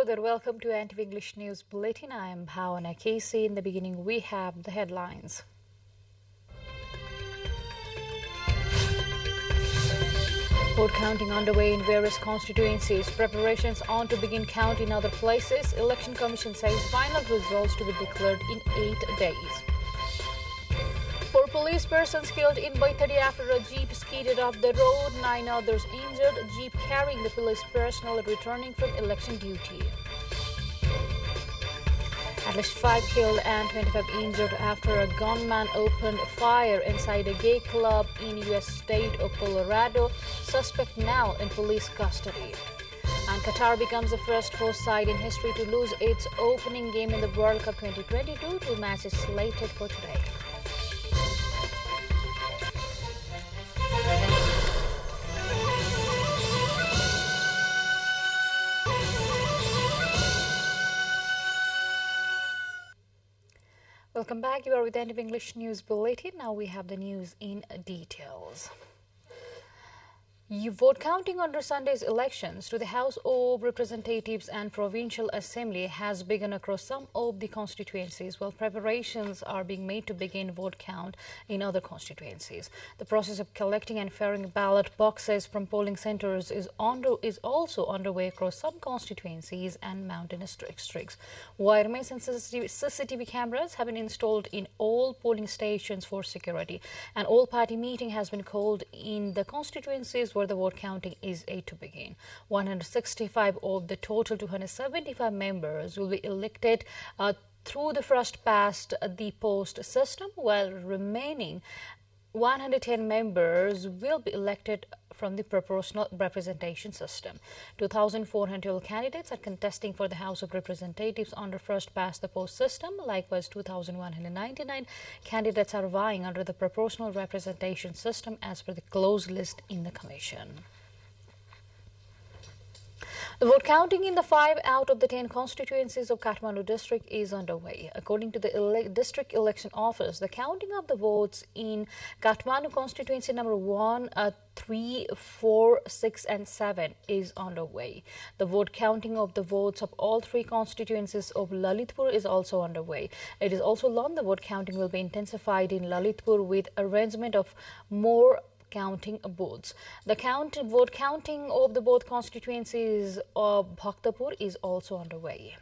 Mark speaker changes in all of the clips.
Speaker 1: there. Welcome to NTV English News Bulletin. I am Bhavana Casey. In the beginning, we have the headlines. Vote counting underway in various constituencies. Preparations on to begin count in other places. Election Commission says final results to be declared in 8 days. 4 police persons killed in Untitled after a jeep skidded off the road. 9 others injured. Jeep carrying the police personnel returning from election duty. At least 5 killed and 25 injured after a gunman opened fire inside a gay club in U.S. state of Colorado. Suspect now in police custody. And Qatar becomes the first host side in history to lose its opening game in the World Cup 2022. 2 matches slated for today. Welcome back. You are with NTV English News Bulletin. Now we have the news in details. Vote counting under Sunday's elections to the House of Representatives and Provincial Assembly has begun across some of the constituencies, while preparations are being made to begin vote count in other constituencies. The process of collecting and ferrying ballot boxes from polling centres is also underway across some constituencies and mountainous districts. Wireless and CCTV cameras have been installed in all polling stations for security. An all-party meeting has been called in the constituencies where the vote counting is to begin. 165 of the total 275 members will be elected through the first past the post system, while remaining 110 members will be elected from the proportional representation system. 2,400 candidates are contesting for the House of Representatives under first past the post system. Likewise, 2,199 candidates are vying under the proportional representation system as per the closed list in the Commission. The vote counting in the 5 out of the 10 constituencies of Kathmandu district is underway. According to the District Election Office, the counting of the votes in Kathmandu constituency number 1, 3, 4, 6 and 7 is underway. The vote counting of the votes of all 3 constituencies of Lalitpur is also underway. It is also learned the vote counting will be intensified in Lalitpur with arrangement of more counting booths. The vote counting of the both constituencies of Bhaktapur is also underway.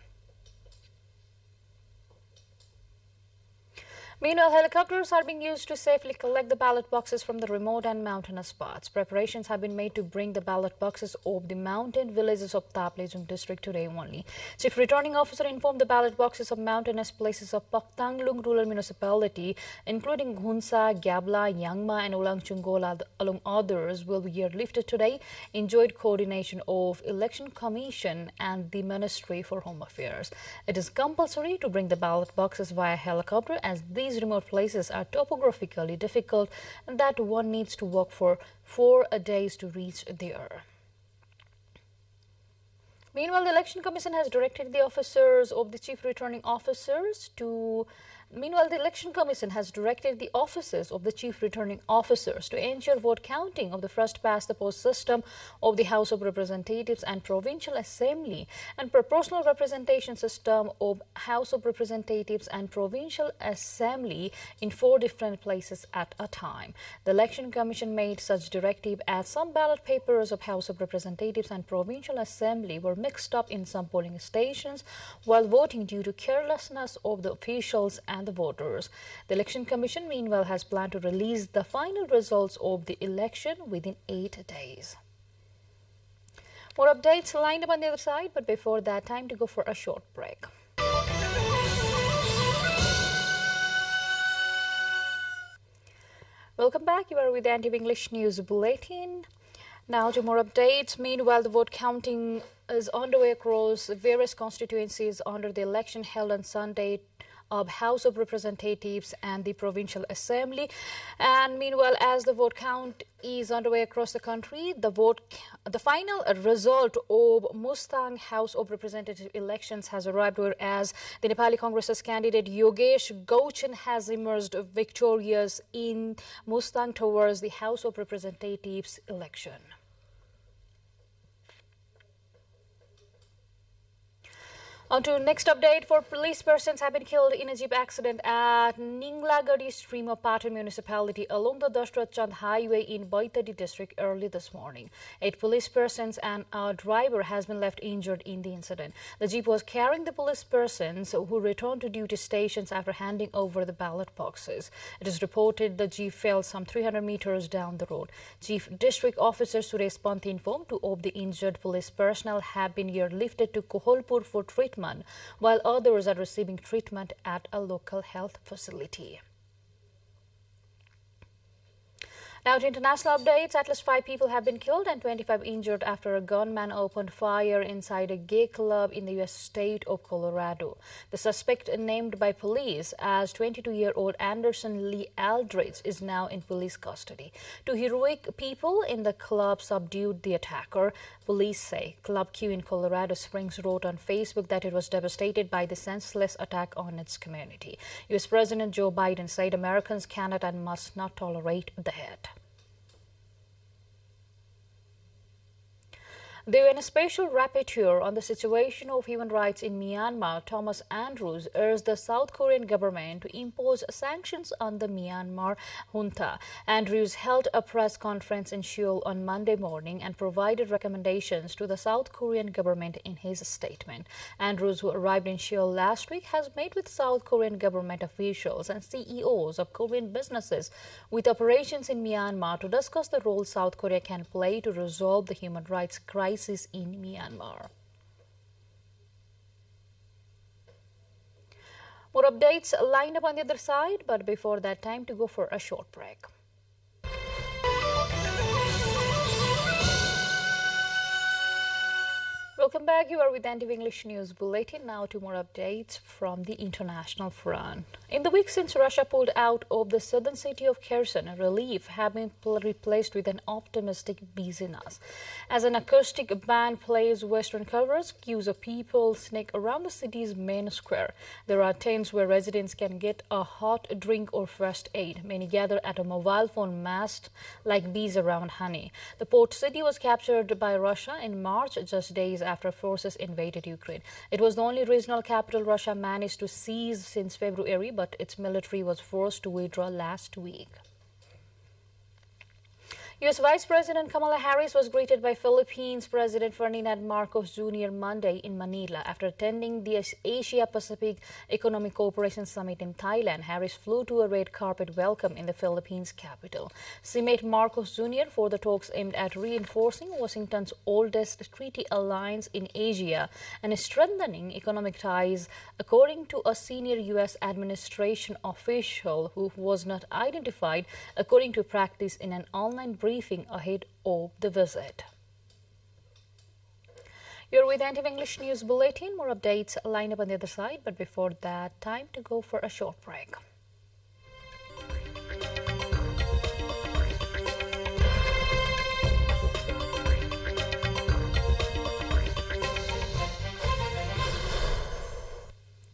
Speaker 1: Meanwhile, helicopters are being used to safely collect the ballot boxes from the remote and mountainous spots. Preparations have been made to bring the ballot boxes of the mountain villages of Taplejung district today only. Chief Returning Officer informed the ballot boxes of mountainous places of Paktanglung rural municipality, including Ghunsa, Gabla, Yangma and Ulangchungol, along others, will be airlifted today in joint coordination of Election Commission and the Ministry for Home Affairs. It is compulsory to bring the ballot boxes via helicopter, as these remote places are topographically difficult and that one needs to walk for 4 days to reach there. Meanwhile, the Election Commission has directed the officers of the Chief Returning Officers to ensure vote counting of the first past the post system of the House of Representatives and Provincial Assembly and proportional representation system of House of Representatives and Provincial Assembly in 4 different places at a time. The Election Commission made such directive as some ballot papers of House of Representatives and Provincial Assembly were mixed up in some polling stations while voting due to carelessness of the officials and the voters. The Election Commission, meanwhile, has planned to release the final results of the election within 8 days. More updates lined up on the other side, but before that, time to go for a short break. Welcome back. You are with the NTV English News Bulletin. Now to more updates. Meanwhile, the vote counting is underway across various constituencies under the election held on Sunday of House of Representatives and the Provincial Assembly. And meanwhile, as the vote count is underway across the country, the final result of Mustang House of Representative elections has arrived, whereas the Nepali Congress's candidate Yogesh Gauchan has emerged victorious in Mustang towards the House of Representatives election. On to next update. Four police persons have been killed in a jeep accident at Ninglagadi stream of Patan municipality along the Dashrath Chand highway in Baitadi district early this morning. 8 police persons and a driver has been left injured in the incident. The jeep was carrying the police persons who returned to duty stations after handing over the ballot boxes. It is reported the jeep fell some 300 meters down the road. Chief District Officer Suresh Pant informed two of the injured police personnel have been airlifted to Kohalpur for treatment, while others are receiving treatment at a local health facility. Now to international updates. At least 5 people have been killed and 25 injured after a gunman opened fire inside a gay club in the U.S. state of Colorado. The suspect, named by police as 22-year-old Anderson Lee Aldridge, is now in police custody. 2 heroic people in the club subdued the attacker, police say. Club Q in Colorado Springs wrote on Facebook that it was devastated by the senseless attack on its community. U.S. President Joe Biden said Americans cannot and must not tolerate the hate. During a special rapporteur on the situation of human rights in Myanmar, Thomas Andrews urged the South Korean government to impose sanctions on the Myanmar junta. Andrews held a press conference in Seoul on Monday morning and provided recommendations to the South Korean government in his statement. Andrews, who arrived in Seoul last week, has met with South Korean government officials and CEOs of Korean businesses with operations in Myanmar to discuss the role South Korea can play to resolve the human rights crisis in Myanmar. More updates lined up on the other side, but before that, time to go for a short break. Welcome back. You are with NTV English News Bulletin. Now to more updates from the international front. In the week since Russia pulled out of the southern city of Kherson, relief have been replaced with an optimistic busyness. As an acoustic band plays Western covers, queues of people sneak around the city's main square. There are tents where residents can get a hot drink or first aid. Many gather at a mobile phone mast like bees around honey. The port city was captured by Russia in March, just days after forces invaded Ukraine. It was the only regional capital Russia managed to seize since February, but its military was forced to withdraw last week. U.S. Vice President Kamala Harris was greeted by Philippines President Ferdinand Marcos Jr. Monday in Manila after attending the Asia-Pacific Economic Cooperation Summit in Thailand. Harris flew to a red carpet welcome in the Philippines capital. She met Marcos Jr. for the talks aimed at reinforcing Washington's oldest treaty alliance in Asia and strengthening economic ties, according to a senior U.S. administration official who was not identified, according to practice in an online briefing ahead of the visit. You're with NTV English News Bulletin. More updates lined up on the other side, but before that, time to go for a short break.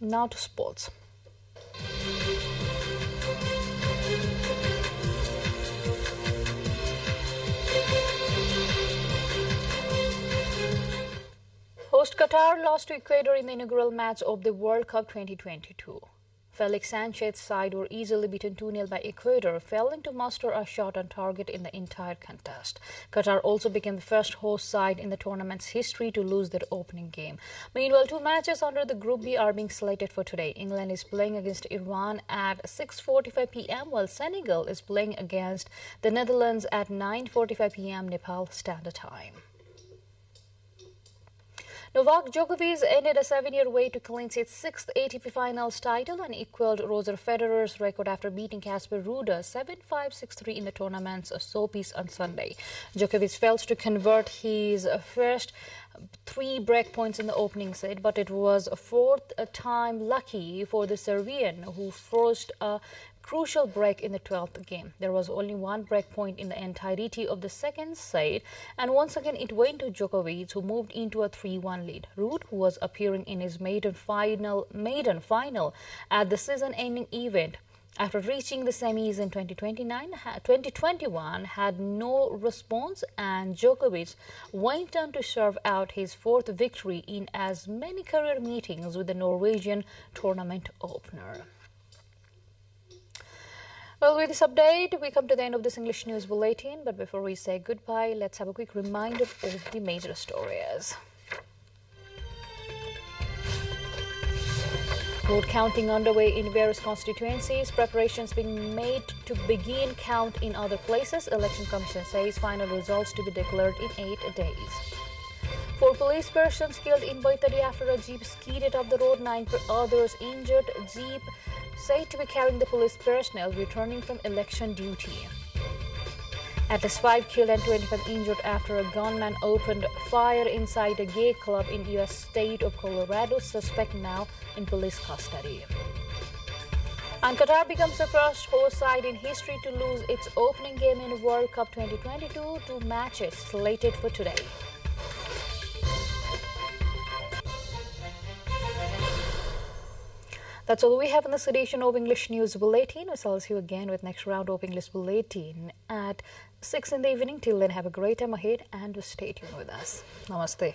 Speaker 1: Now to sports. Host Qatar lost to Ecuador in the inaugural match of the World Cup 2022. Felix Sanchez's side were easily beaten 2-0 by Ecuador, failing to muster a shot on target in the entire contest. Qatar also became the first host side in the tournament's history to lose their opening game. Meanwhile, 2 matches under the Group B are being slated for today. England is playing against Iran at 6:45 p.m., while Senegal is playing against the Netherlands at 9:45 p.m. Nepal Standard Time. Novak Djokovic ended a 7-year wait to clinch its 6th ATP Finals title and equaled Roger Federer's record after beating Casper Ruud 7-5, 6-3 in the tournament's showpiece on Sunday. Djokovic failed to convert his first 3 break points in the opening set, but it was a 4th time lucky for the Serbian, who forced a crucial break in the 12th game. There was only 1 break point in the entirety of the second set, and once again it went to Djokovic, who moved into a 3-1 lead. Ruud, who was appearing in his maiden final at the season-ending event, After reaching the semis in 2021 had no response, and Djokovic went on to serve out his fourth victory in as many career meetings with the Norwegian tournament opener. Well, with this update, we come to the end of this English News Bulletin. But before we say goodbye, let's have a quick reminder of the major stories. Vote counting underway in various constituencies. Preparations being made to begin count in other places. Election Commission says final results to be declared in 8 days. 4 police persons killed in Ntvithari after a jeep skidded up the road. 9 others injured. Jeep said to be carrying the police personnel returning from election duty. At least 5 killed and 25 injured after a gunman opened fire inside a gay club in U.S. state of Colorado. Suspect now in police custody. And Qatar becomes the first host side in history to lose its opening game in World Cup 2022. 2 matches slated for today. That's all we have in this edition of English News Bulletin. We shall see you again with next round of English Bulletin at 6 in the evening. Till then, have a great time ahead and stay tuned with us. Namaste.